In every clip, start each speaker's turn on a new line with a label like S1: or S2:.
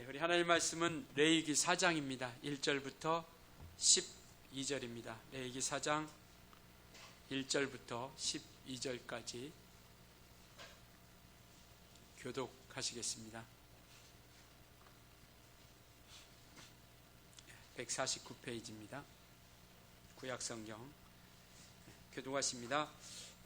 S1: 우리 하나님 말씀은 레위기 4장입니다. 1절부터 12절입니다. 레위기 4장 1절부터 12절까지 교독하시겠습니다. 149페이지입니다. 구약성경 교독하십니다.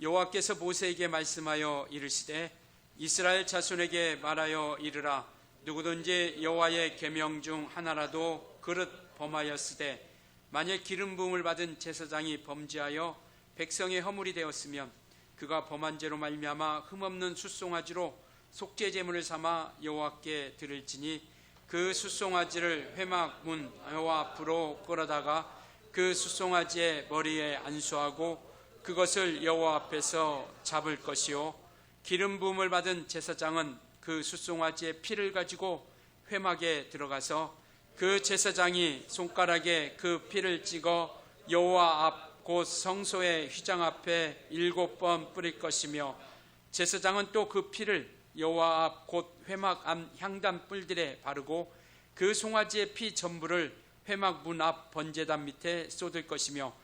S1: 여호와께서 모세에게 말씀하여 이르시되 이스라엘 자손에게 말하여 이르라. 누구든지 여호와의 계명 중 하나라도 그릇 범하였으되 만일 기름 부음을 받은 제사장이 범죄하여 백성의 허물이 되었으면 그가 범한 죄로 말미암아 흠없는 숫송아지로 속죄 제물을 삼아 여호와께 드릴지니 그 숫송아지를 회막 문 여호와 앞으로 끌어다가 그 숫송아지의 머리에 안수하고 그것을 여호와 앞에서 잡을 것이요 기름 부음을 받은 제사장은 그 숫송아지의 피를 가지고 회막에 들어가서 그 제사장이 손가락에 그 피를 찍어 여호와 앞 곧 성소의 휘장 앞에 7번 뿌릴 것이며 제사장은 또 그 피를 여호와 앞 곧 회막 앞 향단 뿔들에 바르고 그 송아지의 피 전부를 회막 문 앞 번제단 밑에 쏟을 것이며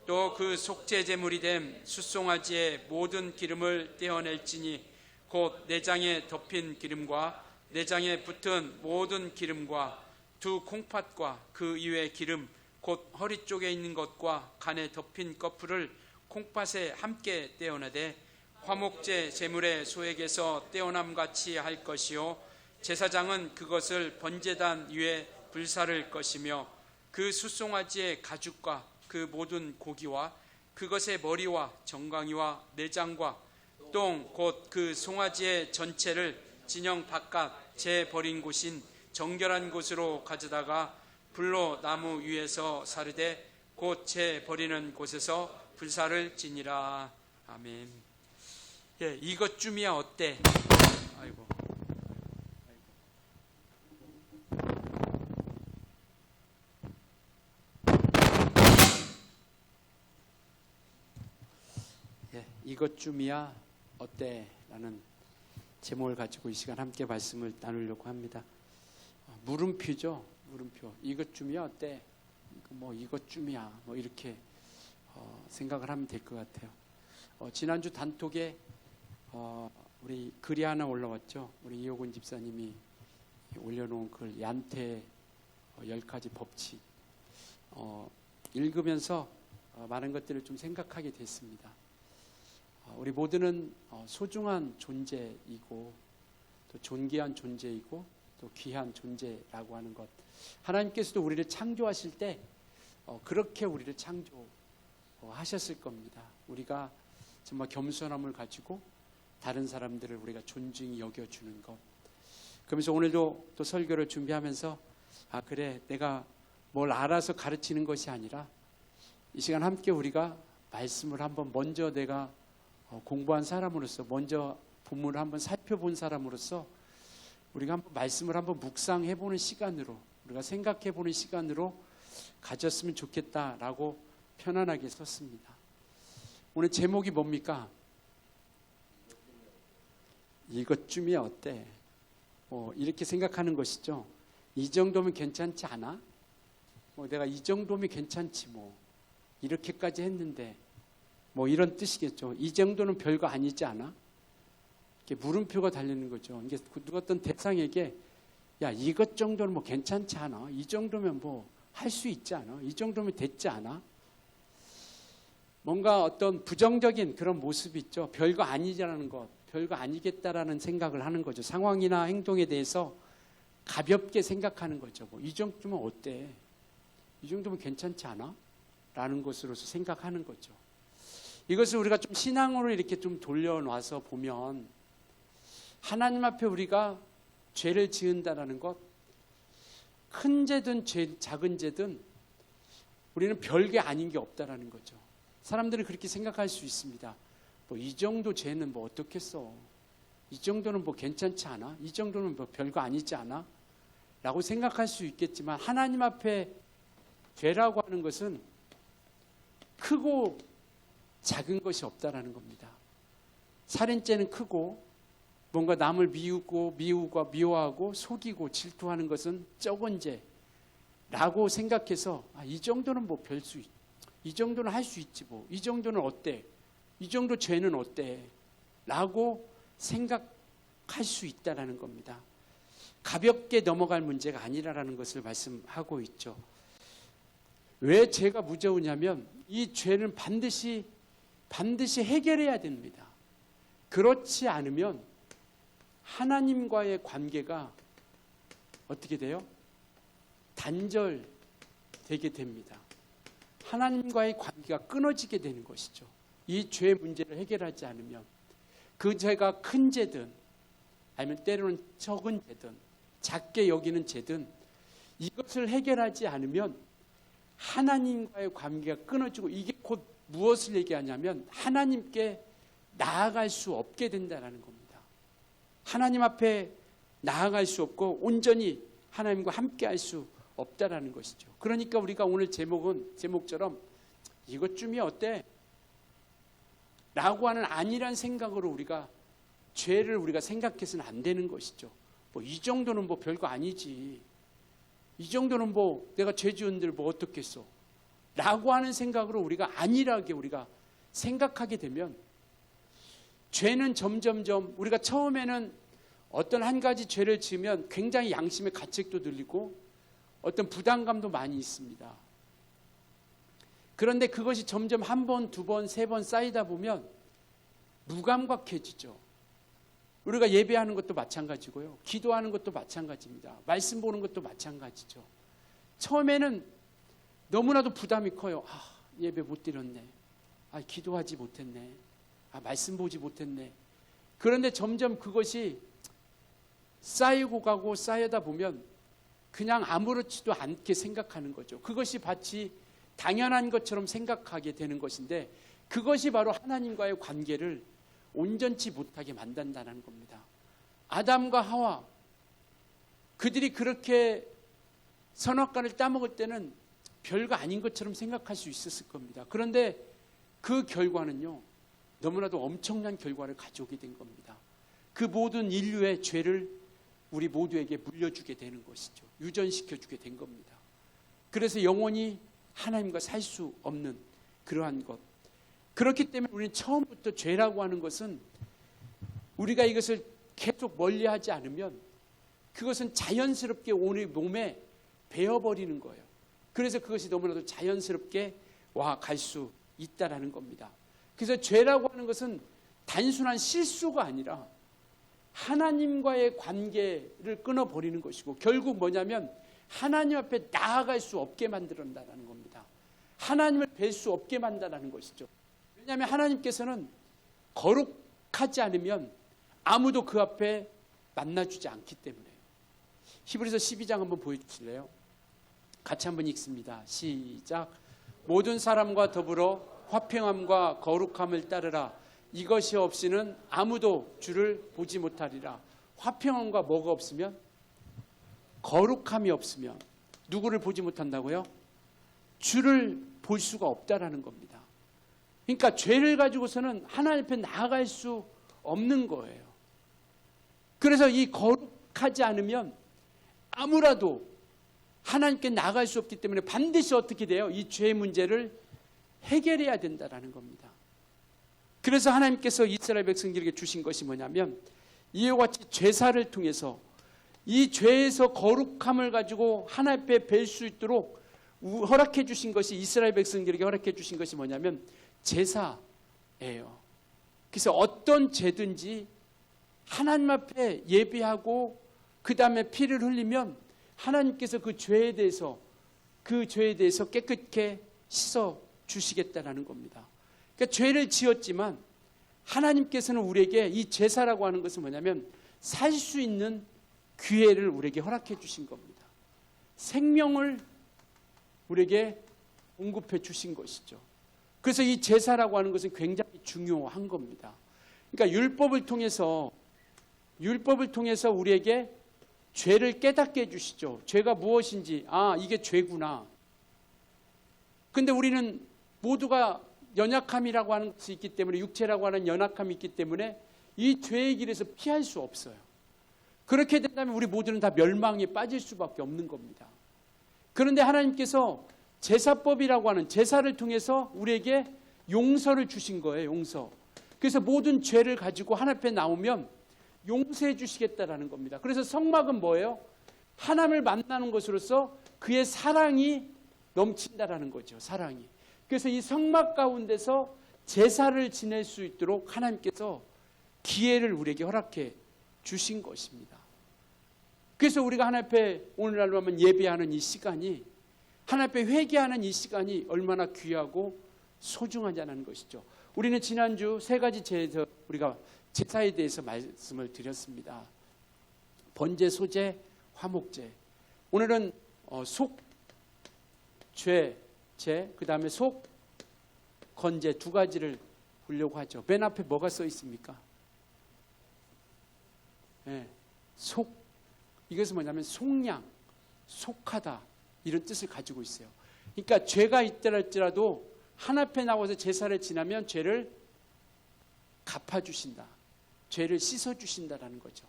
S1: 또 그 속죄 제물이 된 숫송아지의 모든 기름을 떼어낼지니 곧 내장에 덮인 기름과 내장에 붙은 모든 기름과 두 콩팥과 그 이외의 기름 곧 허리 쪽에 있는 것과 간에 덮인 거풀을 콩팥에 함께 떼어내되 화목제 제물의 소액에서 떼어남같이 할 것이요 제사장은 그것을 번제단 위에 불사를 것이며 그 숫송아지의 가죽과 그 모든 고기와 그것의 머리와 정강이와 내장과 똥 곧 그 송아지의 전체를 진영 바깥 재 버린 곳인 정결한 곳으로 가져다가 불로 나무 위에서 사르되 곧 재 버리는 곳에서 불사를 지니라. 아멘. 예, 이것쯤이야 어때? 아이고. 예, 이것쯤이야 어때? 라는 제목을 가지고 이 시간 함께 말씀을 나누려고 합니다. 물음표죠. 물음표. 이것쯤이야 어때? 뭐 이것쯤이야 뭐 이렇게 생각을 하면 될 것 같아요. 지난주 단톡에 우리 글이 하나 올라왔죠. 우리 이호근 집사님이 올려놓은 글 얀태 10가지 법칙 읽으면서 많은 것들을 좀 생각하게 됐습니다. 우리 모두는 소중한 존재이고 또 존귀한 존재이고 또 귀한 존재라고 하는 것, 하나님께서도 우리를 창조하실 때 그렇게 우리를 창조하셨을 겁니다. 우리가 정말 겸손함을 가지고 다른 사람들을 우리가 존중히 여겨주는 것. 그러면서 오늘도 또 설교를 준비하면서 그래 내가 뭘 알아서 가르치는 것이 아니라 이 시간 함께 우리가 말씀을 한번 먼저 내가 공부한 사람으로서 먼저 본문을 한번 살펴본 사람으로서 우리가 한번 말씀을 한번 묵상해보는 시간으로 우리가 생각해보는 시간으로 가졌으면 좋겠다라고 편안하게 썼습니다. 오늘 제목이 뭡니까? 이것쯤이야 어때? 이렇게 생각하는 것이죠. 이 정도면 괜찮지 않아? 내가 이 정도면 괜찮지 뭐 이렇게까지 했는데 뭐 이런 뜻이겠죠. 이 정도는 별거 아니지 않아? 이렇게 물음표가 달리는 거죠. 이게 누가 어떤 대상에게 야 이것 정도는 뭐 괜찮지 않아? 이 정도면 뭐 할 수 있지 않아? 이 정도면 됐지 않아? 뭔가 어떤 부정적인 그런 모습이 있죠. 별거 아니라는 것, 별거 아니겠다라는 생각을 하는 거죠. 상황이나 행동에 대해서 가볍게 생각하는 거죠. 이 정도면 어때? 이 정도면 괜찮지 않아? 라는 것으로서 생각하는 거죠. 이것을 우리가 좀 신앙으로 이렇게 좀 돌려놔서 보면 하나님 앞에 우리가 죄를 지은다라는 것, 큰 죄든 작은 죄든 우리는 별게 아닌 게 없다라는 거죠. 사람들은 그렇게 생각할 수 있습니다. 이 정도 죄는 뭐 어떻겠어? 이 정도는 뭐 괜찮지 않아? 이 정도는 뭐 별거 아니지 않아? 라고 생각할 수 있겠지만 하나님 앞에 죄라고 하는 것은 크고 작은 것이 없다라는 겁니다. 살인죄는 크고 뭔가 남을 미우고 미워하고 속이고 질투하는 것은 적은 죄라고 생각해서 이 정도는 뭐 이 정도는 할 수 있지 뭐, 이 정도는 어때, 이 정도 죄는 어때 라고 생각할 수 있다라는 겁니다. 가볍게 넘어갈 문제가 아니라는 것을 말씀하고 있죠. 왜 죄가 무서우냐면 이 죄는 반드시 해결해야 됩니다. 그렇지 않으면 하나님과의 관계가 어떻게 돼요? 단절되게 됩니다. 하나님과의 관계가 끊어지게 되는 것이죠. 이 죄 문제를 해결하지 않으면 그 죄가 큰 죄든 아니면 때로는 적은 죄든 작게 여기는 죄든 이것을 해결하지 않으면 하나님과의 관계가 끊어지고, 이게 곧 무엇을 얘기하냐면 하나님께 나아갈 수 없게 된다는 겁니다. 하나님 앞에 나아갈 수 없고 온전히 하나님과 함께 할 수 없다라는 것이죠. 그러니까 우리가 오늘 제목처럼 이것쯤이 어때? 라고 하는 안일한 생각으로 우리가 죄를 생각해서는 안 되는 것이죠. 뭐 이 정도는 뭐 별거 아니지, 이 정도는 뭐 내가 죄 지은들 뭐 어떻겠어 라고 하는 생각으로 우리가 안일하게 생각하게 되면 죄는 점점점, 우리가 처음에는 어떤 한 가지 죄를 지으면 굉장히 양심의 가책도 들리고 어떤 부담감도 많이 있습니다. 그런데 그것이 점점 한 번, 두 번, 세 번 쌓이다 보면 무감각해지죠. 우리가 예배하는 것도 마찬가지고요, 기도하는 것도 마찬가지입니다. 말씀 보는 것도 마찬가지죠. 처음에는 너무나도 부담이 커요. 예배 못 드렸네, 기도하지 못했네, 말씀 보지 못했네. 그런데 점점 그것이 쌓이고 가고 쌓여다 보면 그냥 아무렇지도 않게 생각하는 거죠. 그것이 마치 당연한 것처럼 생각하게 되는 것인데 그것이 바로 하나님과의 관계를 온전치 못하게 만든다는 겁니다. 아담과 하와, 그들이 그렇게 선악과를 따먹을 때는 별거 아닌 것처럼 생각할 수 있었을 겁니다. 그런데 그 결과는요, 너무나도 엄청난 결과를 가져오게 된 겁니다. 그 모든 인류의 죄를 우리 모두에게 물려주게 되는 것이죠. 유전시켜주게 된 겁니다. 그래서 영원히 하나님과 살 수 없는 그러한 것. 그렇기 때문에 우리는 처음부터 죄라고 하는 것은 우리가 이것을 계속 멀리하지 않으면 그것은 자연스럽게 우리 몸에 배어버리는 거예요. 그래서 그것이 너무나도 자연스럽게 와 갈 수 있다라는 겁니다. 그래서 죄라고 하는 것은 단순한 실수가 아니라 하나님과의 관계를 끊어버리는 것이고, 결국 뭐냐면 하나님 앞에 나아갈 수 없게 만들어낸다는 겁니다. 하나님을 뵐 수 없게 만든다는 것이죠. 왜냐하면 하나님께서는 거룩하지 않으면 아무도 그 앞에 만나주지 않기 때문에요. 히브리서 12장 한번 보여주실래요? 같이 한번 읽습니다. 시작. 모든 사람과 더불어 화평함과 거룩함을 따르라. 이것이 없이는 아무도 주를 보지 못하리라. 화평함과 뭐가 없으면? 거룩함이 없으면 누구를 보지 못한다고요? 주를 볼 수가 없다라는 겁니다. 그러니까 죄를 가지고서는 하나님 앞에 나아갈 수 없는 거예요. 그래서 이 거룩하지 않으면 아무라도 하나님께 나아갈 수 없기 때문에 반드시 어떻게 돼요? 이 죄 문제를 해결해야 된다라는 겁니다. 그래서 하나님께서 이스라엘 백성들에게 주신 것이 뭐냐면 이와 같이 제사를 통해서 이 죄에서 거룩함을 가지고 하나님 앞에 뵐 수 있도록 허락해 주신 것이, 이스라엘 백성들에게 허락해 주신 것이 뭐냐면 제사예요. 그래서 어떤 죄든지 하나님 앞에 예배하고 그 다음에 피를 흘리면 하나님께서 그 죄에 대해서 깨끗게 씻어 주시겠다라는 겁니다. 그러니까 죄를 지었지만 하나님께서는 우리에게 이 제사라고 하는 것은 뭐냐면 살 수 있는 기회를 우리에게 허락해 주신 겁니다. 생명을 우리에게 공급해 주신 것이죠. 그래서 이 제사라고 하는 것은 굉장히 중요한 겁니다. 그러니까 율법을 통해서 우리에게 죄를 깨닫게 해주시죠. 죄가 무엇인지, 이게 죄구나. 근데 우리는 모두가 연약함이라고 하는 것이 있기 때문에, 육체라고 하는 연약함이 있기 때문에
S2: 이 죄의 길에서 피할 수 없어요. 그렇게 된다면 우리 모두는 다 멸망에 빠질 수밖에 없는 겁니다. 그런데 하나님께서 제사법이라고 하는 제사를 통해서 우리에게 용서를 주신 거예요. 용서. 그래서 모든 죄를 가지고 하나님 앞에 나오면 용서해 주시겠다라는 겁니다. 그래서 성막은 뭐예요? 하나님을 만나는 것으로서 그의 사랑이 넘친다라는 거죠. 사랑이. 그래서 이 성막 가운데서 제사를 지낼 수 있도록 하나님께서 기회를 우리에게 허락해 주신 것입니다. 그래서 우리가 하나님 앞에 오늘날로 하면 예배하는 이 시간이, 하나님 앞에 회개하는 이 시간이 얼마나 귀하고 소중하냐는 것이죠. 우리는 지난주 세 가지 제에서 우리가 제사에 대해서 말씀을 드렸습니다. 번제, 소제, 화목제. 오늘은 속죄, 그 다음에 속건제 두 가지를 보려고 하죠. 맨 앞에 뭐가 써 있습니까? 네, 이것은 뭐냐면 속량, 속하다 이런 뜻을 가지고 있어요. 그러니까 죄가 있다 할지라도 하나님 앞에 나와서 제사를 지나면 죄를 갚아주신다. 죄를 씻어주신다라는 거죠.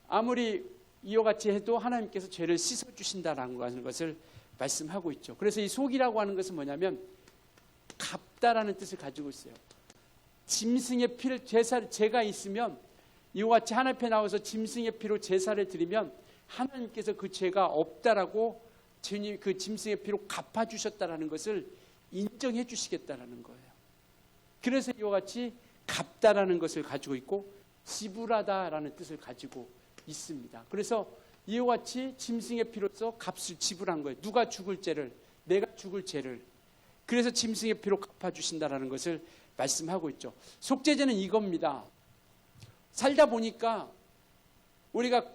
S2: 아무리 이와 같이 해도 하나님께서 죄를 씻어주신다라는 것을 말씀하고 있죠. 그래서 이 속이라고 하는 것은 뭐냐면 갚다라는 뜻을 가지고 있어요. 짐승의 피를 죄가 있으면 이와 같이 하나님 앞에 나와서 짐승의 피로 제사를 드리면 하나님께서 그 죄가 없다라고 그 짐승의 피로 갚아주셨다라는 것을 인정해 주시겠다라는 거예요. 그래서 이와 같이 갚다라는 것을 가지고 있고 지불하다라는 뜻을 가지고 있습니다. 그래서 이와 같이 짐승의 피로서 값을 지불한 거예요. 누가 죽을 죄를, 내가 죽을 죄를. 그래서 짐승의 피로 갚아주신다라는 것을 말씀하고 있죠. 속죄제는 이겁니다. 살다 보니까 우리가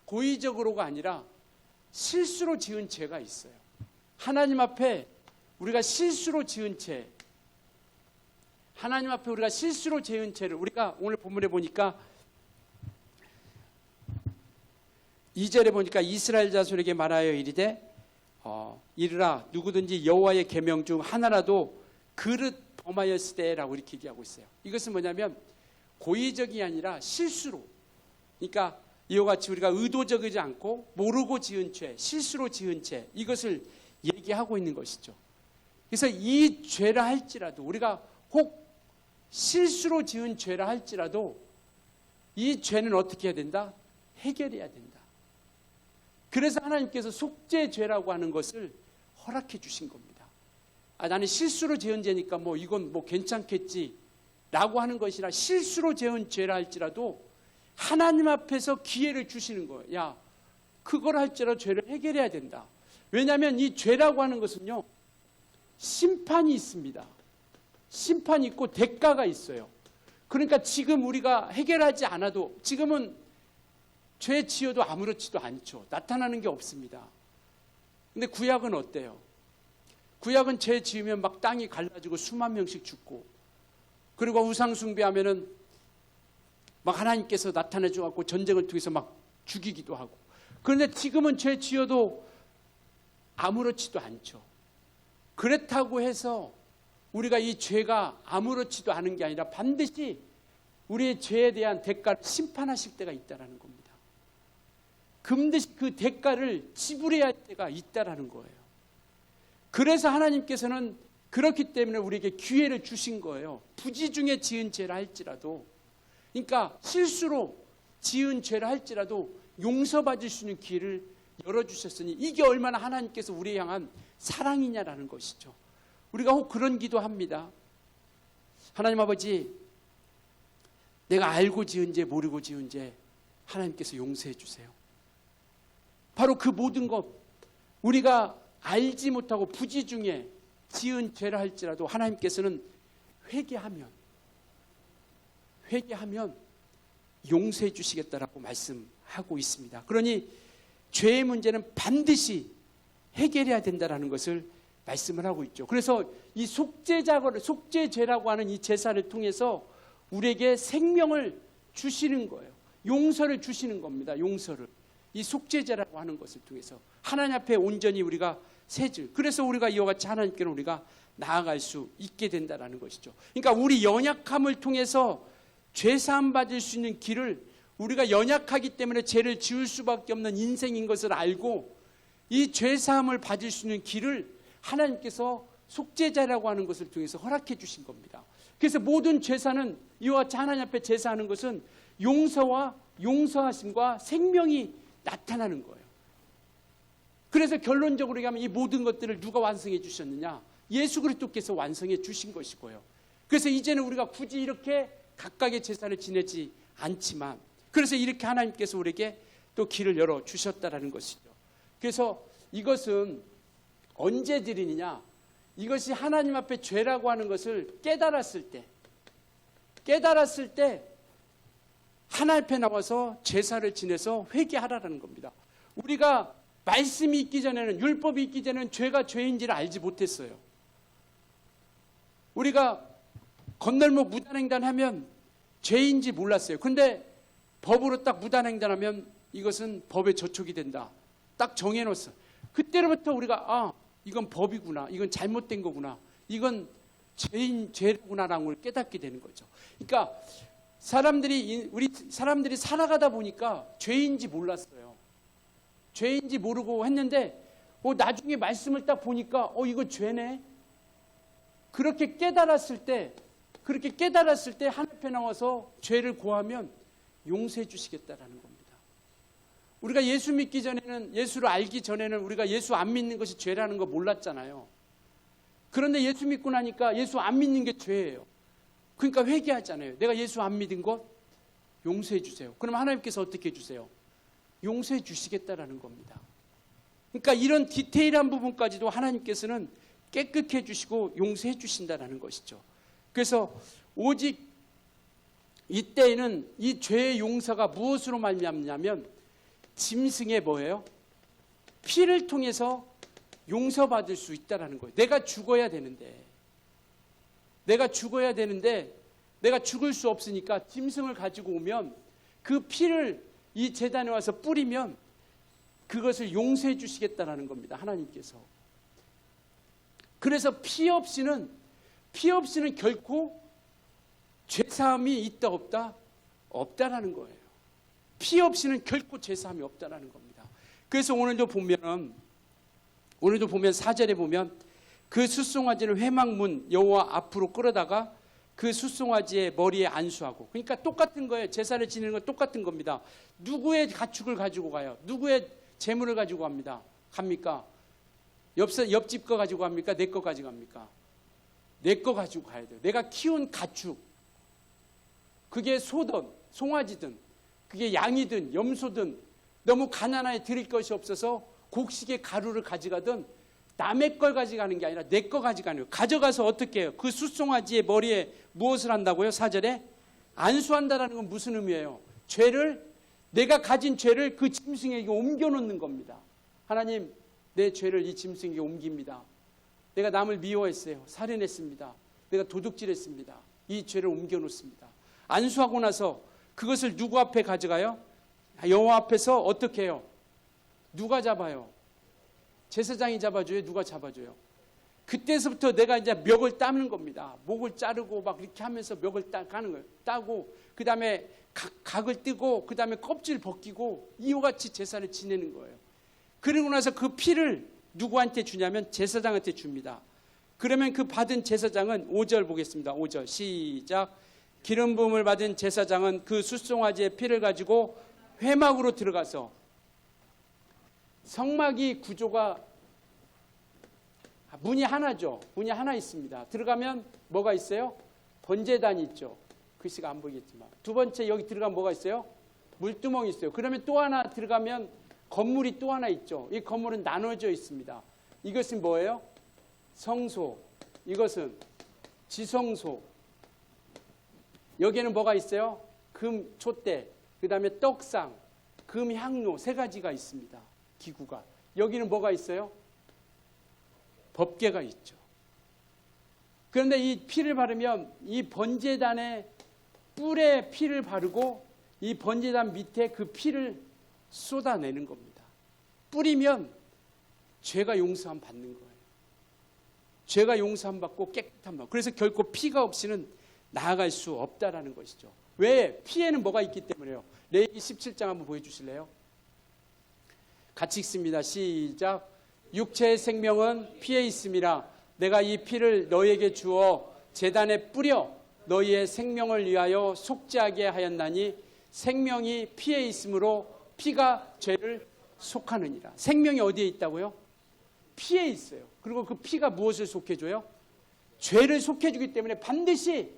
S2: 고의적으로가 아니라 실수로 지은 죄가 있어요. 하나님 앞에 우리가 실수로 지은 죄, 하나님 앞에 우리가 실수로 지은 죄를 우리가 오늘 본문에 보니까 2절에 보니까 이스라엘 자손에게 말하여 이르되 이르라 누구든지 여호와의 계명 중 하나라도 그릇 범하였을 때라고 이렇게 얘기하고 있어요. 이것은 뭐냐면 고의적이 아니라 실수로, 그러니까 이와 같이 우리가 의도적이지 않고 모르고 지은 죄, 실수로 지은 죄, 이것을 얘기하고 있는 것이죠. 그래서 이 죄라 할지라도 우리가 혹 실수로 지은 죄라 할지라도 이 죄는 어떻게 해야 된다? 해결해야 된다. 그래서 하나님께서 속죄죄라고 하는 것을 허락해 주신 겁니다. 나는 실수로 지은 죄니까 이건 괜찮겠지 라고 하는 것이라, 실수로 지은 죄라 할지라도 하나님 앞에서 기회를 주시는 거예요. 야, 그걸 할지라도 죄를 해결해야 된다. 왜냐하면 이 죄라고 하는 것은요, 심판이 있습니다. 심판이 있고 대가가 있어요. 그러니까 지금 우리가 해결하지 않아도, 지금은 죄 지어도 아무렇지도 않죠. 나타나는 게 없습니다. 근데 구약은 어때요? 구약은 죄 지으면 막 땅이 갈라지고 수만 명씩 죽고, 그리고 우상 숭배하면은 막 하나님께서 나타내줘갖고 전쟁을 통해서 막 죽이기도 하고. 그런데 지금은 죄 지어도 아무렇지도 않죠. 그렇다고 해서 우리가 이 죄가 아무렇지도 않은 게 아니라 반드시 우리의 죄에 대한 대가를 심판하실 때가 있다는 겁니다. 반드시 그 대가를 지불해야 할 때가 있다는 거예요. 그래서 하나님께서는 그렇기 때문에 우리에게 기회를 주신 거예요. 부지 중에 지은 죄라 할지라도, 그러니까 실수로 지은 죄라 할지라도 용서받을 수 있는 기회를 열어주셨으니 이게 얼마나 하나님께서 우리에 향한 사랑이냐라는 것이죠. 우리가 혹 그런 기도합니다. 하나님 아버지, 내가 알고 지은 죄, 모르고 지은 죄 하나님께서 용서해 주세요. 바로 그 모든 것, 우리가 알지 못하고 부지 중에 지은 죄라 할지라도 하나님께서는 회개하면 용서해 주시겠다라고 말씀하고 있습니다. 그러니 죄의 문제는 반드시 해결해야 된다라는 것을 말씀을 하고 있죠. 그래서 이 속죄죄라고 하는 이 제사를 통해서 우리에게 생명을 주시는 거예요. 용서를 주시는 겁니다. 용서를. 이 속죄죄라고 하는 것을 통해서 하나님 앞에 온전히 우리가 세질. 그래서 우리가 이와 같이 하나님께로 우리가 나아갈 수 있게 된다라는 것이죠. 그러니까 우리 연약함을 통해서 죄사함 받을 수 있는 길을 우리가 연약하기 때문에 죄를 지을 수밖에 없는 인생인 것을 알고 이 죄사함을 받을 수 있는 길을 하나님께서 속죄자라고 하는 것을 통해서 허락해 주신 겁니다. 그래서 모든 제사는 이와 같이 하나님 앞에 제사하는 것은 용서와 용서하심과 생명이 나타나는 거예요. 그래서 결론적으로 얘기하면 이 모든 것들을 누가 완성해 주셨느냐? 예수 그리스도께서 완성해 주신 것이고요. 그래서 이제는 우리가 굳이 이렇게 각각의 제사를 지내지 않지만, 그래서 이렇게 하나님께서 우리에게 또 길을 열어 주셨다라는 것이죠. 그래서 이것은 언제 드리느냐? 이것이 하나님 앞에 죄라고 하는 것을 깨달았을 때 하나님 앞에 나와서 제사를 지내서 회개하라는 겁니다. 우리가 말씀이 있기 전에는, 율법이 있기 전에는 죄가 죄인지를 알지 못했어요. 우리가 건널목 무단횡단하면 죄인지 몰랐어요. 그런데 법으로 딱 무단횡단하면 이것은 법의 저촉이 된다. 딱 정해놓았어. 그때로부터 우리가 이건 법이구나, 이건 잘못된 거구나, 이건 죄구나라는 걸 깨닫게 되는 거죠. 그러니까 우리 사람들이 살아가다 보니까 죄인지 몰랐어요. 죄인지 모르고 했는데 나중에 말씀을 딱 보니까 이거 죄네. 그렇게 깨달았을 때 하나님 앞에 나와서 죄를 고하면 용서해 주시겠다라는 겁니다. 우리가 예수 믿기 전에는, 예수를 알기 전에는 우리가 예수 안 믿는 것이 죄라는 거 몰랐잖아요. 그런데 예수 믿고 나니까 예수 안 믿는 게 죄예요. 그러니까 회개하잖아요. 내가 예수 안 믿은 것 용서해 주세요. 그럼 하나님께서 어떻게 해주세요? 용서해 주시겠다라는 겁니다. 그러니까 이런 디테일한 부분까지도 하나님께서는 깨끗해 주시고 용서해 주신다라는 것이죠. 그래서 오직 이때에는 이 죄의 용서가 무엇으로 말미암냐면 짐승의 뭐예요? 피를 통해서 용서받을 수 있다라는 거예요. 내가 죽어야 되는데 내가 죽을 수 없으니까 짐승을 가지고 오면 그 피를 이 제단에 와서 뿌리면 그것을 용서해 주시겠다라는 겁니다. 하나님께서. 그래서 피 없이는 결코 죄사함이 있다 없다? 없다라는 거예요. 피 없이는 결코 죄사함이 없다라는 겁니다. 그래서 오늘도 보면 4절에 보면 그 숫송아지를 회막문 여호와 앞으로 끌어다가 그 숫송아지의 머리에 안수하고, 그러니까 똑같은 거예요. 제사를 지내는 건 똑같은 겁니다. 누구의 가축을 가지고 가요? 누구의 재물을 가지고 갑니까? 옆집 거 가지고 갑니까? 내 거 가지고 갑니까? 내 거 가지고 가야 돼요. 내가 키운 가축, 그게 소든 송아지든 그게 양이든 염소든 너무 가난하게 드릴 것이 없어서 곡식의 가루를 가져가든 남의 걸 가져가는 게 아니라 내 거 가져가는 거예요. 가져가서 어떻게 해요? 그 숫송아지의 머리에 무엇을 한다고요? 4절에 안수한다라는 건 무슨 의미예요? 내가 가진 죄를 그 짐승에게 옮겨놓는 겁니다. 하나님, 내 죄를 이 짐승에게 옮깁니다. 내가 남을 미워했어요. 살인했습니다. 내가 도둑질했습니다. 이 죄를 옮겨놓습니다. 안수하고 나서 그것을 누구 앞에 가져가요? 여호와 앞에서 어떻게 해요? 누가 잡아요? 제사장이 잡아줘요? 누가 잡아줘요? 그때서부터 내가 이제 멱을 따는 겁니다. 목을 자르고 막 이렇게 하면서 멱을 따는 거예요. 따고 그 다음에 각을 뜨고 그 다음에 껍질 벗기고 이와 같이 제사를 지내는 거예요. 그리고 나서 그 피를 누구한테 주냐면 제사장한테 줍니다. 그러면 그 받은 제사장은 5절 보겠습니다. 5절 시작. 기름 부음을 받은 제사장은 그 숫송아지의 피를 가지고 회막으로 들어가서, 성막이 구조가 문이 하나죠. 문이 하나 있습니다. 들어가면 뭐가 있어요? 번제단이 있죠. 글씨가 안 보이겠지만. 두 번째 여기 들어가면 뭐가 있어요? 물두멍이 있어요. 그러면 또 하나 들어가면 건물이 또 하나 있죠. 이 건물은 나눠져 있습니다. 이것은 뭐예요? 성소. 이것은 지성소. 여기에는 뭐가 있어요? 금 촛대, 그 다음에 떡상, 금 향로, 세 가지가 있습니다. 기구가. 여기는 뭐가 있어요? 법궤가 있죠. 그런데 이 피를 바르면 이 번제단의 뿔에 피를 바르고 이 번제단 밑에 그 피를 쏟아내는 겁니다. 뿌리면 죄가 용서함 받는 거예요. 죄가 용서함 받고 깨끗함 받고. 그래서 결코 피가 없이는 나아갈 수 없다라는 것이죠. 왜? 피에는 뭐가 있기 때문에요. 레위기 17장 한번 보여주실래요? 같이 읽습니다. 시작. 육체의 생명은 피에 있음이라. 내가 이 피를 너희에게 주어 제단에 뿌려 너희의 생명을 위하여 속죄하게 하였나니 생명이 피에 있으므로 피가 죄를 속하느니라. 생명이 어디에 있다고요? 피에 있어요. 그리고 그 피가 무엇을 속해줘요? 죄를 속해주기 때문에 반드시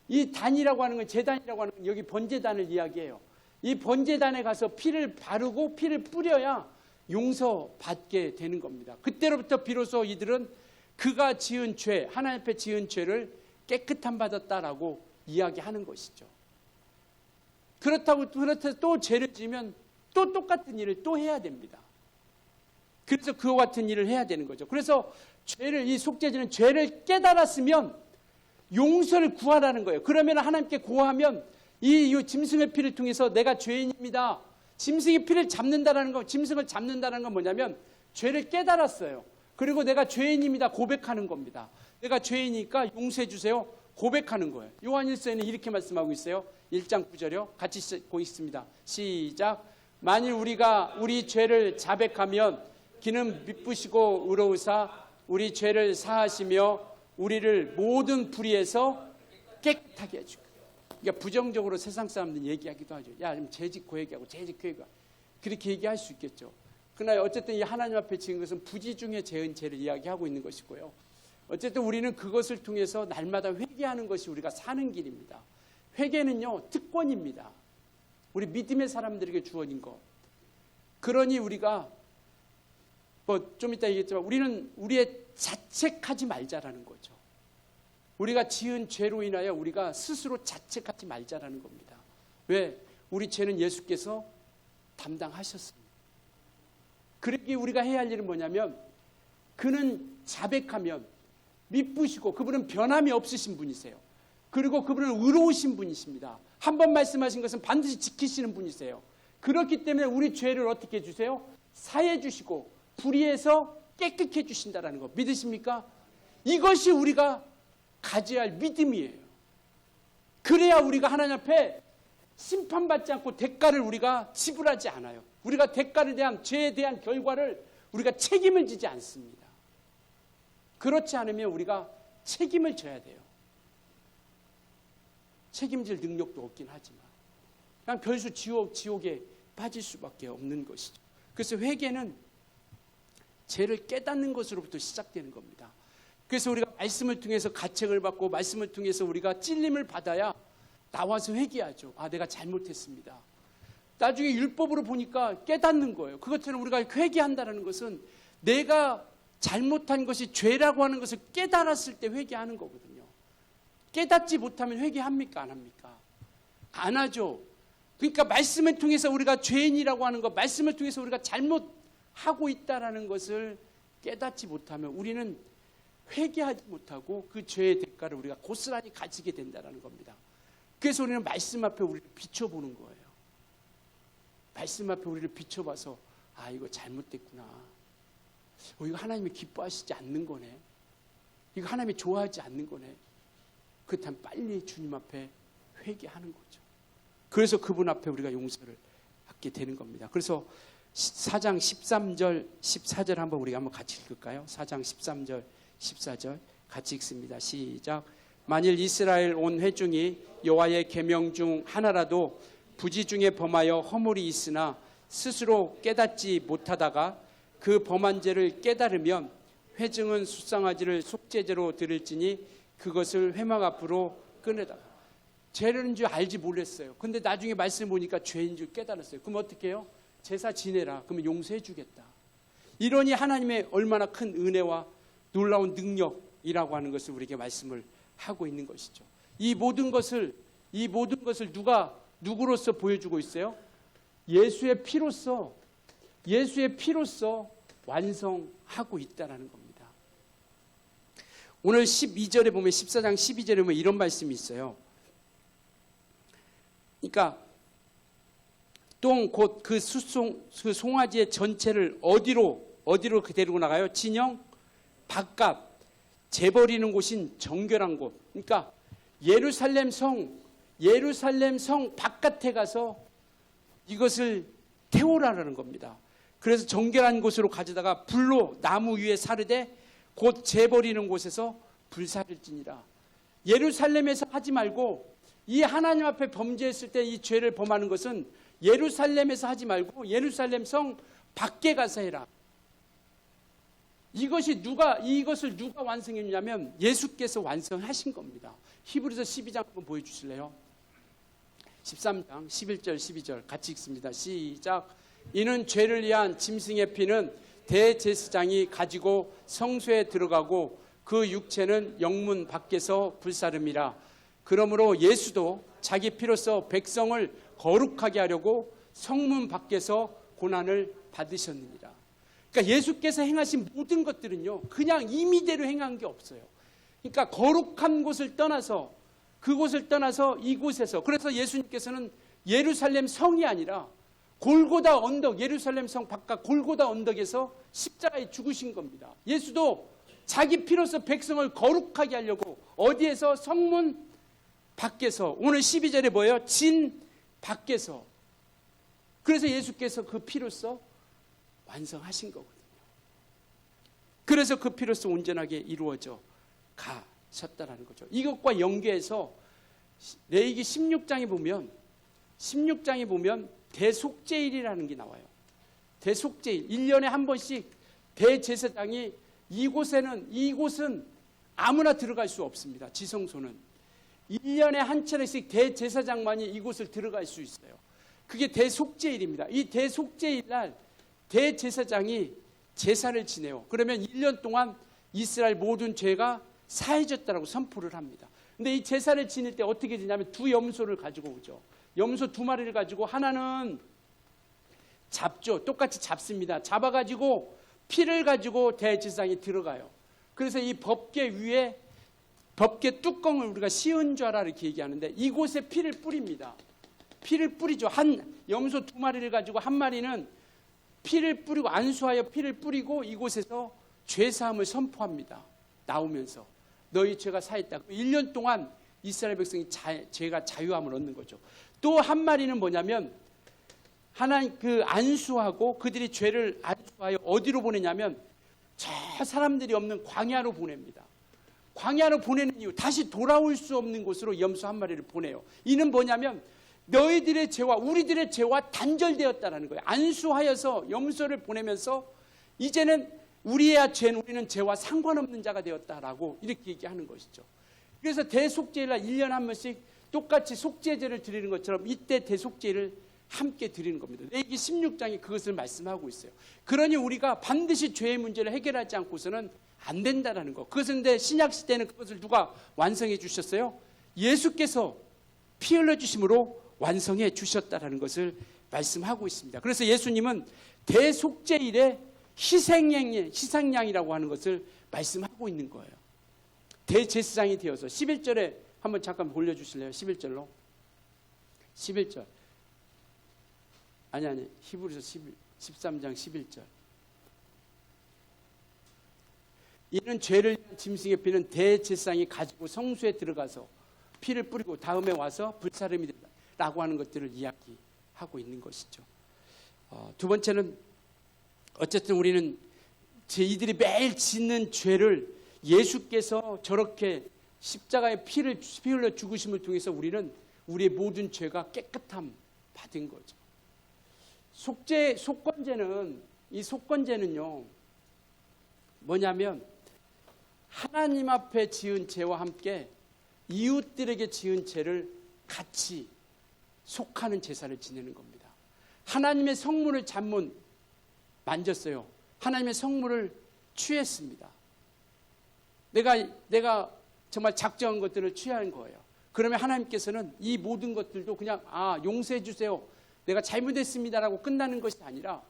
S2: 이 단이라고 하는 건, 제단이라고 하는 건 여기 번제단을 이야기해요. 이 번제단에 가서 피를 바르고 피를 뿌려야 용서받게 되는 겁니다. 그때로부터 비로소 이들은 그가 지은 죄, 하나님 앞에 지은 죄를 깨끗함 받았다라고 이야기하는 것이죠. 그렇다고 또 죄를 지으면 또 똑같은 일을 또 해야 됩니다. 그래서 그와 같은 일을 해야 되는 거죠. 그래서 죄를, 이 속죄제는 죄를 깨달았으면 용서를 구하라는 거예요. 그러면 하나님께 고하면 이 짐승의 피를 통해서 내가 죄인입니다. 짐승의 피를 잡는다라는 거, 짐승을 잡는다는 건 뭐냐면 죄를 깨달았어요. 그리고 내가 죄인입니다. 고백하는 겁니다. 내가 죄인이니까 용서해 주세요. 고백하는 거예요. 요한일서에는 이렇게 말씀하고 있어요. 1장 9절이요. 같이 보고 있습니다. 시작. 만일 우리가 우리 죄를 자백하면 기는 미쁘시고 의로우사 우리 죄를 사하시며 우리를 모든 불의에서 깨끗하게 해주고. 그러니까 부정적으로 세상 사람들은 얘기하기도 하죠. 야, 좀 죄짓고 얘기하고 죄짓고 얘기하고. 그렇게 얘기할 수 있겠죠. 그러나 어쨌든 이 하나님 앞에 지은 것은 부지 중에 재은 죄를 이야기하고 있는 것이고요. 어쨌든 우리는 그것을 통해서 날마다 회개하는 것이 우리가 사는 길입니다. 회개는요, 특권입니다. 우리 믿음의 사람들에게 주어진 것. 그러니 우리가 좀 이따 얘기했지만 우리는 우리의 자책하지 말자라는 거죠. 우리가 지은 죄로 인하여 우리가 스스로 자책하지 말자라는 겁니다. 왜? 우리 죄는 예수께서 담당하셨습니다. 그러기 우리가 해야 할 일은 뭐냐면 그는 자백하면 미쁘시고 그분은 변함이 없으신 분이세요. 그리고 그분은 의로우신 분이십니다. 한 번 말씀하신 것은 반드시 지키시는 분이세요. 그렇기 때문에 우리 죄를 어떻게 해주세요? 사해 주시고 불의에서 깨끗게 해주신다는 거 믿으십니까? 이것이 우리가 가져야 할 믿음이에요. 그래야 우리가 하나님 앞에 심판받지 않고 대가를 우리가 지불하지 않아요. 우리가 대가에 대한 죄에 대한 결과를 우리가 책임을 지지 않습니다. 그렇지 않으면 우리가 책임을 져야 돼요. 책임질 능력도 없긴 하지만 그냥 별수 지옥에 빠질 수밖에 없는 것이죠. 그래서 회개는 죄를 깨닫는 것으로부터 시작되는 겁니다. 그래서 우리가 말씀을 통해서 가책을 받고 말씀을 통해서 우리가 찔림을 받아야 나와서 회개하죠. 아, 내가 잘못했습니다. 나중에 율법으로 보니까 깨닫는 거예요. 그것처럼 우리가 회개한다는 것은 내가 잘못한 것이 죄라고 하는 것을 깨달았을 때 회개하는 거거든요. 깨닫지 못하면 회개합니까? 안 합니까? 안 하죠. 그러니까 말씀을 통해서 우리가 죄인이라고 하는 것, 말씀을 통해서 우리가 잘못하고 있다는 것을 깨닫지 못하면 우리는 회개하지 못하고 그 죄의 대가를 우리가 고스란히 가지게 된다는 겁니다. 그래서 우리는 말씀 앞에 우리를 비춰보는 거예요. 말씀 앞에 우리를 비춰봐서 아, 이거 잘못됐구나. 이거 하나님이 기뻐하시지 않는 거네. 이거 하나님이 좋아하지 않는 거네. 그렇다면 빨리 주님 앞에 회개하는 거죠. 그래서 그분 앞에 우리가 용서를 받게 되는 겁니다. 그래서 4장 13절 14절 한번 우리가 한번 같이 읽을까요? 4장 13절 14절 같이 읽습니다. 시작. 만일 이스라엘 온 회중이 여호와의 계명 중 하나라도 부지 중에 범하여 허물이 있으나 스스로 깨닫지 못하다가 그 범한 죄를 깨달으면 회중은 수상아지를 속죄제로 드릴지니 그것을 회막 앞으로 꺼내다가 죄는 줄 알지 몰랐어요. 근데 나중에 말씀 보니까 죄인 줄 깨달았어요. 그럼 어떻게 해요? 제사 지내라. 그러면 용서해 주겠다. 이러니 하나님의 얼마나 큰 은혜와 놀라운 능력이라고 하는 것을 우리에게 말씀을 하고 있는 것이죠. 이 모든 것을 누구로서 보여주고 있어요? 예수의 피로서 완성하고 있다는 겁니다. 오늘 12절에 보면 14장 12절에 보면 이런 말씀이 있어요. 그러니까 똥 곧 그 송아지의 전체를 어디로 데리고 나가요? 진영 바깥 재버리는 곳인 정결한 곳. 그러니까 예루살렘 성 바깥에 가서 이것을 태우라는 겁니다. 그래서 정결한 곳으로 가져다가 불로 나무 위에 사르되 곧 재버리는 곳에서 불사를지니라. 예루살렘에서 하지 말고, 이 하나님 앞에 범죄했을 때 이 죄를 범하는 것은 예루살렘에서 하지 말고 예루살렘 성 밖에 가서 해라. 이것을 누가 완성했냐면 예수께서 완성하신 겁니다. 히브리서 12장 한번 보여주실래요? 13장 11절 12절 같이 읽습니다. 시작. 이는 죄를 위한 짐승의 피는 대제사장이 가지고 성소에 들어가고 그 육체는 영문 밖에서 불사름이라. 그러므로 예수도 자기 피로써 백성을 거룩하게 하려고 성문 밖에서 고난을 받으셨느니라. 그러니까 예수께서 행하신 모든 것들은요, 그냥 임의대로 행한 게 없어요. 그러니까 거룩한 곳을 떠나서, 그곳을 떠나서 이곳에서, 그래서 예수님께서는 예루살렘 성이 아니라 골고다 언덕, 예루살렘 성 바깥 골고다 언덕에서 십자가에 죽으신 겁니다. 예수도 자기 피로써 백성을 거룩하게 하려고 어디에서? 성문 밖에서. 오늘 12절에 뭐예요? 진 밖에서. 그래서 예수께서 그 피로써 완성하신 거거든요. 그래서 그 피로써 온전하게 이루어져 가셨다라는 거죠. 이것과 연계해서 레위기 16장에 보면 대속죄일이라는 게 나와요. 대속죄일. 1년에 한 번씩 대제사장이 이곳은 아무나 들어갈 수 없습니다. 지성소는. 1년에 한 차례씩 대제사장만이 이곳을 들어갈 수 있어요. 그게 대속죄일입니다. 이 대속죄일 날 대제사장이 제사를 지내요. 그러면 1년 동안 이스라엘 모든 죄가 사해졌다라고 선포를 합니다. 근데 이 제사를 지낼 때 어떻게 되냐면 두 염소를 가지고 오죠. 염소 2마리를 가지고 하나는 잡죠. 똑같이 잡습니다. 잡아가지고 피를 가지고 대제사장이 들어가요. 그래서 이 법궤 위에 법궤 뚜껑을 우리가 시은좌라 이렇게 얘기하는데 이곳에 피를 뿌립니다. 피를 뿌리죠. 한 염소 2마리를 가지고 한 마리는 피를 뿌리고 안수하여 피를 뿌리고 이곳에서 죄사함을 선포합니다. 나오면서 너희 죄가 사했다. 1년 동안 이스라엘 백성이 죄가 자유함을 얻는 거죠. 또 한 마리는 뭐냐면 하나님 그 안수하고 그들이 죄를 안수하여 어디로 보내냐면 저 사람들이 없는 광야로 보냅니다. 광야로 보내는 이유, 다시 돌아올 수 없는 곳으로 염소 한 마리를 보내요. 이는 뭐냐면 너희들의 죄와 우리들의 죄와 단절되었다라는 거예요. 안수하여서 염소를 보내면서 이제는 우리의 죄는 우리는 죄와 상관없는 자가 되었다라고 이렇게 얘기하는 것이죠. 그래서 대속죄일날 1년에 한 번씩 똑같이 속죄제를 드리는 것처럼 이때 대속죄를 함께 드리는 겁니다. 레위기 16장이 그것을 말씀하고 있어요. 그러니 우리가 반드시 죄의 문제를 해결하지 않고서는 안 된다라는 거. 그것은 근데 신약 시대는 그것을 누가 완성해 주셨어요? 예수께서 피 흘려 주심으로 완성해 주셨다라는 것을 말씀하고 있습니다. 그래서 예수님은 대속죄일의 희생양이라고 하는 것을 말씀하고 있는 거예요. 대제사장이 되어서 11절에 한번 잠깐 올려주실래요? 11절로. 11절. 아니 히브리서 13장 11절. 이는 죄를 위한 짐승의 피는 대제사장이 가지고 성소에 들어가서 피를 뿌리고 다음에 와서 불사름이 된다라고 하는 것들을 이야기하고 있는 것이죠. 두 번째는 어쨌든 우리는 이들이 매일 짓는 죄를 예수께서 저렇게 십자가에 피 흘려 죽으심을 통해서 우리는 우리의 모든 죄가 깨끗함 받은 거죠. 속건제는요 뭐냐면 하나님 앞에 지은 죄와 함께 이웃들에게 지은 죄를 같이 속하는 제사를 지내는 겁니다. 하나님의 성물을 잘못 만졌어요. 하나님의 성물을 취했습니다. 내가 정말 작정한 것들을 취한 거예요. 그러면 하나님께서는 이 모든 것들도 그냥 용서해 주세요. 내가 잘못했습니다라고 끝나는 것이 아니라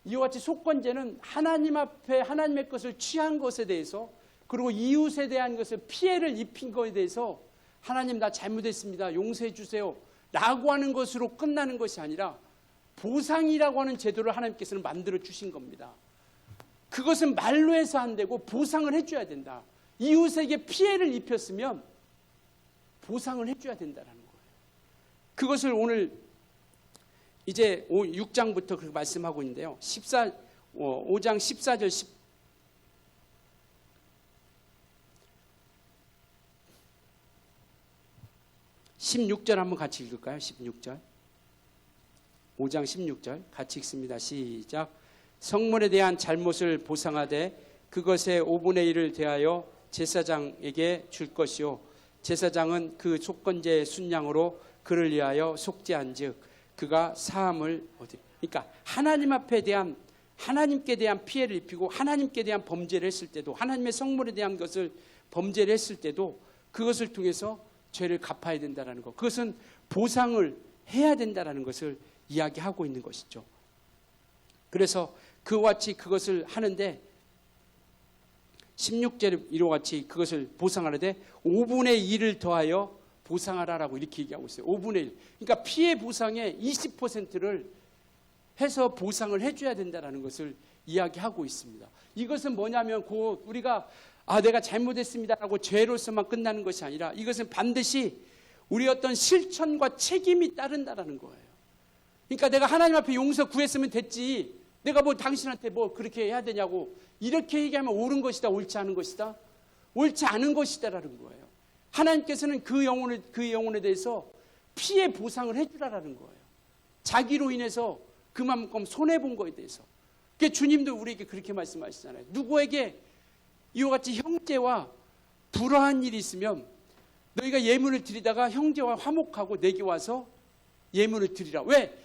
S2: 이와 같이 속건제는 하나님 앞에 하나님의 것을 취한 것에 대해서 그리고 이웃에 대한 것을 피해를 입힌 것에 대해서 하나님 나 잘못했습니다. 용서해 주세요. 라고 하는 것으로 끝나는 것이 아니라 보상이라고 하는 제도를 하나님께서는 만들어 주신 겁니다. 그것은 말로 해서 안 되고 보상을 해줘야 된다. 이웃에게 피해를 입혔으면 보상을 해줘야 된다는 거예요. 그것을 오늘 이제 6장부터 그렇게 말씀하고 있는데요. 5장 14절 16절 한번 같이 읽을까요? 16절. 5장 16절 같이 읽습니다. 시작. 성물에 대한 잘못을 보상하되 그것의 5분의 1을 대하여 제사장에게 줄 것이요 제사장은 그 속건제의 순양으로 그를 위하여 속죄한즉 그가 사함을 얻으리. 그러니까 하나님 앞에 대한 하나님께 대한 피해를 입히고 하나님께 대한 범죄를 했을 때도 하나님의 성물에 대한 것을 범죄를 했을 때도 그것을 통해서 죄를 갚아야 된다는 것. 그것은 보상을 해야 된다는 것을 이야기하고 있는 것이죠. 그래서 그와 같이 그것을 하는데 16절에 이와 같이 그것을 보상하는데 5분의 1을 더하여 보상하라라고 이렇게 얘기하고 있어요. 5분의 1. 그러니까 피해 보상의 20%를 해서 보상을 해줘야 된다는 것을 이야기하고 있습니다. 이것은 뭐냐면 곧 우리가 내가 잘못했습니다라고 죄로서만 끝나는 것이 아니라 이것은 반드시 우리 어떤 실천과 책임이 따른다라는 거예요. 그러니까 내가 하나님 앞에 용서 구했으면 됐지. 내가 뭐 당신한테 뭐 그렇게 해야 되냐고 이렇게 얘기하면 옳은 것이다, 옳지 않은 것이다, 옳지 않은 것이다라는 거예요. 하나님께서는 그 영혼에 대해서 피해 보상을 해주라라는 거예요. 자기로 인해서 그만큼 손해 본 거에 대해서. 그러니까 주님도 우리에게 그렇게 말씀하시잖아요. 누구에게 이와 같이 형제와 불화한 일이 있으면 너희가 예물을 드리다가 형제와 화목하고 내게 와서 예물을 드리라. 왜?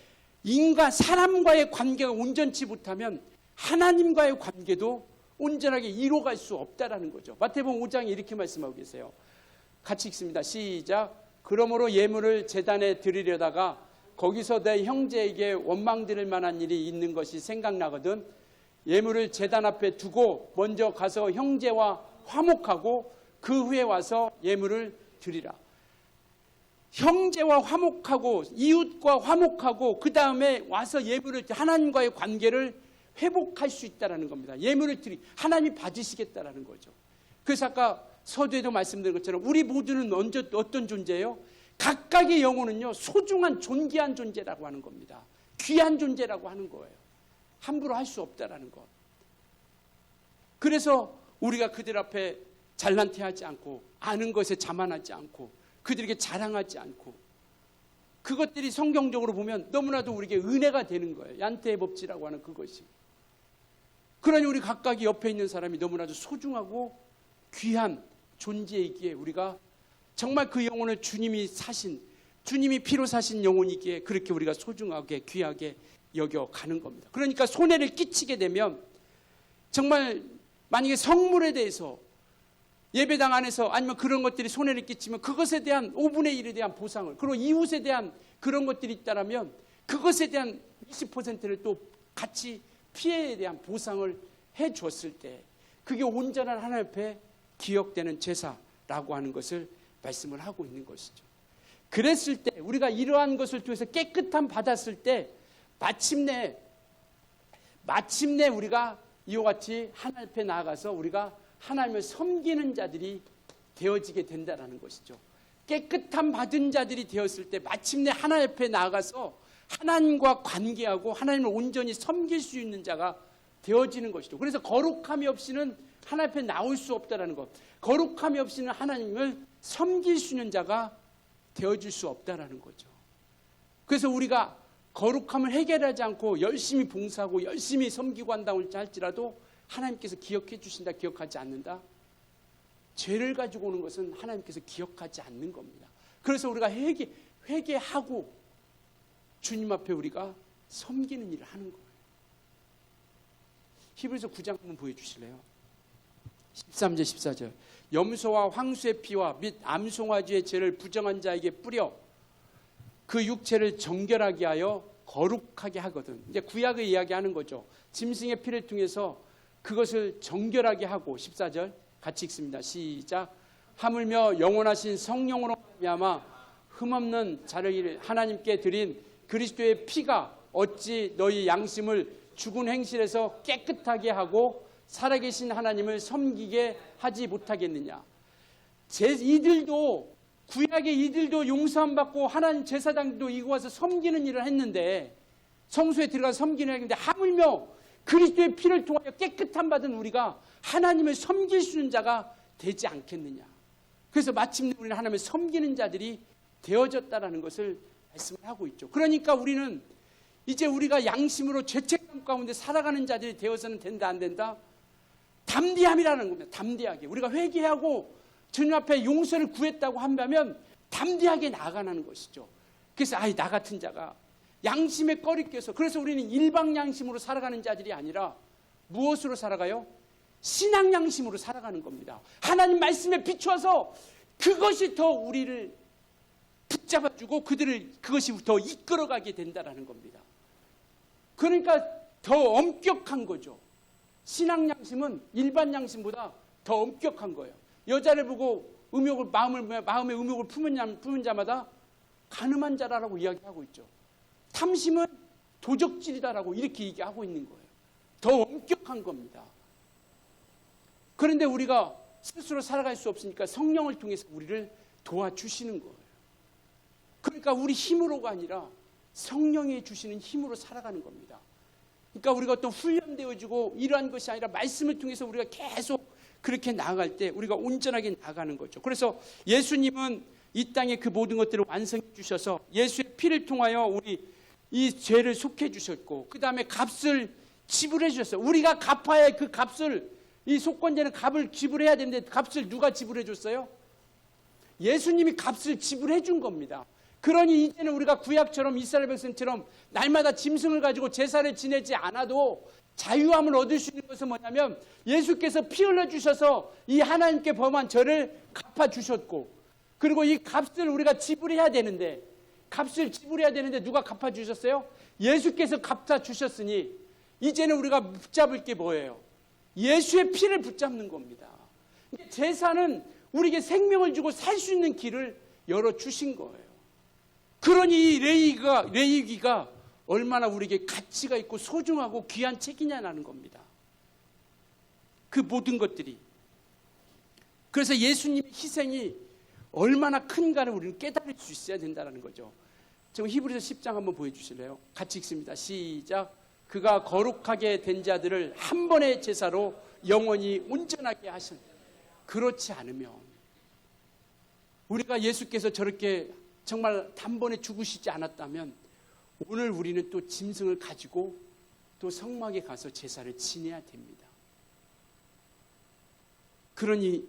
S2: 사람과의 관계가 온전치 못하면 하나님과의 관계도 온전하게 이루어갈 수 없다라는 거죠. 마태복음 5장에 이렇게 말씀하고 계세요. 같이 읽습니다. 시작. 그러므로 예물을 제단에 드리려다가 거기서 내 형제에게 원망 드릴 만한 일이 있는 것이 생각나거든 예물을 제단 앞에 두고 먼저 가서 형제와 화목하고 그 후에 와서 예물을 드리라. 형제와 화목하고 이웃과 화목하고 그 다음에 와서 예물을 하나님과의 관계를 회복할 수 있다는 겁니다. 예물을 하나님이 받으시겠다라는 거죠. 그래서 아까 서두에도 말씀드린 것처럼 우리 모두는 어떤 존재예요? 각각의 영혼은요 소중한 존귀한 존재라고 하는 겁니다. 귀한 존재라고 하는 거예요. 함부로 할 수 없다라는 것. 그래서 우리가 그들 앞에 잘난티하지 않고 아는 것에 자만하지 않고 그들에게 자랑하지 않고 그것들이 성경적으로 보면 너무나도 우리에게 은혜가 되는 거예요. 얀테의 법칙이라고 하는 그것이. 그러니 우리 각각이 옆에 있는 사람이 너무나도 소중하고 귀한 존재이기에 우리가 정말 그 영혼을 주님이 피로 사신 영혼이기에 그렇게 우리가 소중하게 귀하게 여겨가는 겁니다. 그러니까 손해를 끼치게 되면 정말 만약에 성물에 대해서 예배당 안에서 아니면 그런 것들이 손해를 끼치면 그것에 대한 5분의 1에 대한 보상을 그리고 이웃에 대한 그런 것들이 있다면 그것에 대한 20%를 또 같이 피해에 대한 보상을 해 줬을 때 그게 온전한 하나님 앞에 기억되는 제사라고 하는 것을 말씀을 하고 있는 것이죠. 그랬을 때 우리가 이러한 것을 통해서 깨끗함 받았을 때 마침내 우리가 이와 같이 하나님 앞에 나아가서 우리가 하나님을 섬기는 자들이 되어지게 된다는 것이죠. 깨끗함 받은 자들이 되었을 때 마침내 하나님 앞에 나아가서 하나님과 관계하고 하나님을 온전히 섬길 수 있는 자가 되어지는 것이죠. 그래서 거룩함이 없이는 하나님 앞에 나올 수 없다는 것. 거룩함이 없이는 하나님을 섬길 수 있는 자가 되어질 수 없다는 거죠. 그래서 우리가 거룩함을 해결하지 않고 열심히 봉사하고 열심히 섬기고 한다고 할지라도 하나님께서 기억해 주신다, 기억하지 않는다. 죄를 가지고 오는 것은 하나님께서 기억하지 않는 겁니다. 그래서 우리가 회개하고 주님 앞에 우리가 섬기는 일을 하는 거예요. 히브리서 9장 한번 보여주실래요? 13절 14절. 염소와 황소의 피와 및 암송아지의 죄를 부정한 자에게 뿌려 그 육체를 정결하게 하여 거룩하게 하거든. 이제 구약을 이야기하는 거죠. 짐승의 피를 통해서 그것을 정결하게 하고 14절 같이 읽습니다. 시작. 하물며 영원하신 성령으로 말미암아 흠없는 자를 하나님께 드린 그리스도의 피가 어찌 너희 양심을 죽은 행실에서 깨끗하게 하고 살아계신 하나님을 섬기게 하지 못하겠느냐. 이들도 구약의 이들도 용서함 받고 하나님 제사장도 이거 와서 섬기는 일을 했는데, 성소에 들어가서 섬기는 일을 했는데, 하물며 그리스도의 피를 통하여 깨끗함 받은 우리가 하나님을 섬길 수 있는 자가 되지 않겠느냐. 그래서 마침내 우리는 하나님을 섬기는 자들이 되어졌다라는 것을 말씀을 하고 있죠. 그러니까 우리는 이제 우리가 양심으로 죄책감 가운데 살아가는 자들이 되어서는 된다 안 된다? 담대함이라는 겁니다. 담대하게 우리가 회개하고 주님 앞에 용서를 구했다고 한다면 담대하게 나아가는 것이죠. 그래서 나 같은 자가 양심에 꺼리 껴서, 그래서 우리는 일방 양심으로 살아가는 자들이 아니라 무엇으로 살아가요? 신앙 양심으로 살아가는 겁니다. 하나님 말씀에 비추어서 그것이 더 우리를 붙잡아주고 그것이 더 이끌어가게 된다는 겁니다. 그러니까 더 엄격한 거죠. 신앙 양심은 일반 양심보다 더 엄격한 거예요. 여자를 보고 마음에 음욕을 품은 자마다 간음한 자라고 이야기하고 있죠. 탐심은 도적질이다라고 이렇게 얘기하고 있는 거예요. 더 엄격한 겁니다. 그런데 우리가 스스로 살아갈 수 없으니까 성령을 통해서 우리를 도와주시는 거예요. 그러니까 우리 힘으로가 아니라 성령이 주시는 힘으로 살아가는 겁니다. 그러니까 우리가 어떤 훈련되어지고 이러한 것이 아니라 말씀을 통해서 우리가 계속 그렇게 나아갈 때 우리가 온전하게 나아가는 거죠. 그래서 예수님은 이 땅에 그 모든 것들을 완성해 주셔서 예수의 피를 통하여 우리 이 죄를 속해 주셨고, 그 다음에 값을 지불해 주셨어요. 우리가 갚아야 할 그 값을, 이 속건제는 값을 지불해야 되는데 값을 누가 지불해 줬어요? 예수님이 값을 지불해 준 겁니다. 그러니 이제는 우리가 구약처럼 이스라엘 백성처럼 날마다 짐승을 가지고 제사를 지내지 않아도 자유함을 얻을 수 있는 것은 뭐냐면, 예수께서 피 흘려주셔서 이 하나님께 범한 죄를 갚아주셨고, 그리고 이 값을 우리가 지불해야 되는데, 누가 갚아주셨어요? 예수께서 갚아주셨으니 이제는 우리가 붙잡을 게 뭐예요? 예수의 피를 붙잡는 겁니다. 제사는 우리에게 생명을 주고 살 수 있는 길을 열어주신 거예요. 그러니 이 레위기가 얼마나 우리에게 가치가 있고 소중하고 귀한 책이냐라는 겁니다. 그 모든 것들이. 그래서 예수님의 희생이 얼마나 큰가를 우리는 깨달을 수 있어야 된다는 거죠. 지금 히브리서 10장 한번 보여주실래요? 같이 읽습니다. 시작. 그가 거룩하게 된 자들을 한 번의 제사로 영원히 온전하게 하신. 그렇지 않으면 우리가 예수께서 저렇게 정말 단번에 죽으시지 않았다면 오늘 우리는 또 짐승을 가지고 또 성막에 가서 제사를 지내야 됩니다. 그러니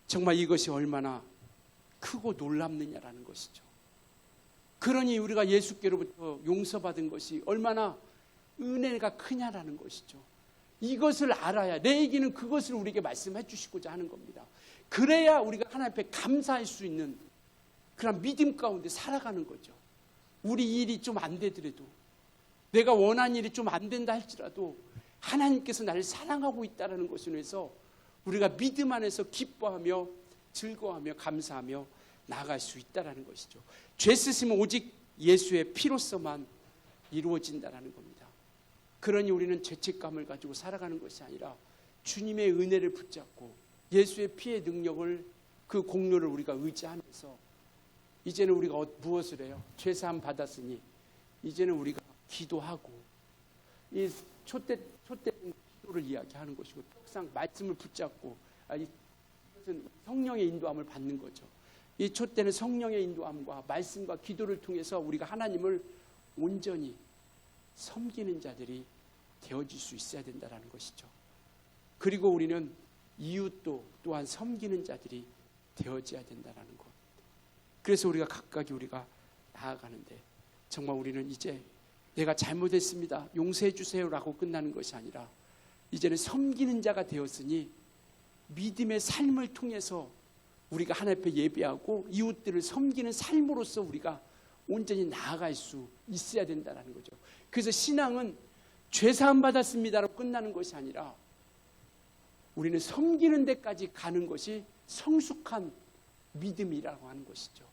S2: 정말 이것이 얼마나 크고 놀랍느냐라는 것이죠. 그러니 우리가 예수께로부터 용서받은 것이 얼마나 은혜가 크냐라는 것이죠. 이것을 알아야, 내 얘기는 그것을 우리에게 말씀해 주시고자 하는 겁니다. 그래야 우리가 하나님 앞에 감사할 수 있는 그런 믿음 가운데 살아가는 거죠. 우리 일이 좀 안 되더라도, 내가 원하는 일이 좀 안 된다 할지라도 하나님께서 나를 사랑하고 있다는 것을 위해서 우리가 믿음 안에서 기뻐하며 즐거워하며 감사하며 나아갈 수 있다는 것이죠. 죄 쓰심은 오직 예수의 피로서만 이루어진다는 겁니다. 그러니 우리는 죄책감을 가지고 살아가는 것이 아니라 주님의 은혜를 붙잡고 예수의 피의 능력을, 그 공로를 우리가 의지하면서 이제는 우리가 무엇을 해요? 죄사함 받았으니 이제는 우리가 기도하고, 이 촛대 기도를 이야기하는 것이고, 떡상 말씀을 붙잡고, 이것은 성령의 인도함을 받는 거죠. 이 촛대는 성령의 인도함과 말씀과 기도를 통해서 우리가 하나님을 온전히 섬기는 자들이 되어질 수 있어야 된다는 것이죠. 그리고 우리는 이웃도 또한 섬기는 자들이 되어져야 된다는 것. 그래서 우리가 각각이 우리가 나아가는데, 정말 우리는 이제 내가 잘못했습니다, 용서해 주세요라고 끝나는 것이 아니라 이제는 섬기는 자가 되었으니 믿음의 삶을 통해서 우리가 하나님 앞에 예배하고 이웃들을 섬기는 삶으로서 우리가 온전히 나아갈 수 있어야 된다는 거죠. 그래서 신앙은 죄사함 받았습니다로 끝나는 것이 아니라 우리는 섬기는 데까지 가는 것이 성숙한 믿음이라고 하는 것이죠.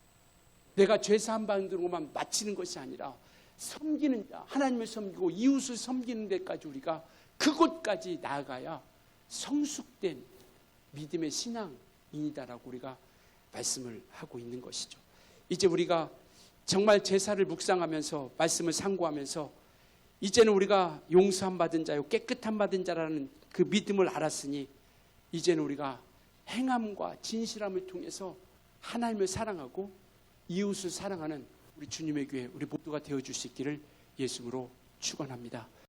S2: 내가 죄사함 받는 것만 마치는 것이 아니라 섬기는 자, 하나님을 섬기고 이웃을 섬기는 데까지 우리가 그곳까지 나아가야 성숙된 믿음의 신앙인이다라고 우리가 말씀을 하고 있는 것이죠. 이제 우리가 정말 제사를 묵상하면서 말씀을 상고하면서 이제는 우리가 용서함 받은 자요 깨끗함 받은 자라는 그 믿음을 알았으니 이제는 우리가 행함과 진실함을 통해서 하나님을 사랑하고 이웃을 사랑하는 우리 주님의 교회 우리 모두가 되어줄 수 있기를 예수님으로 축원합니다.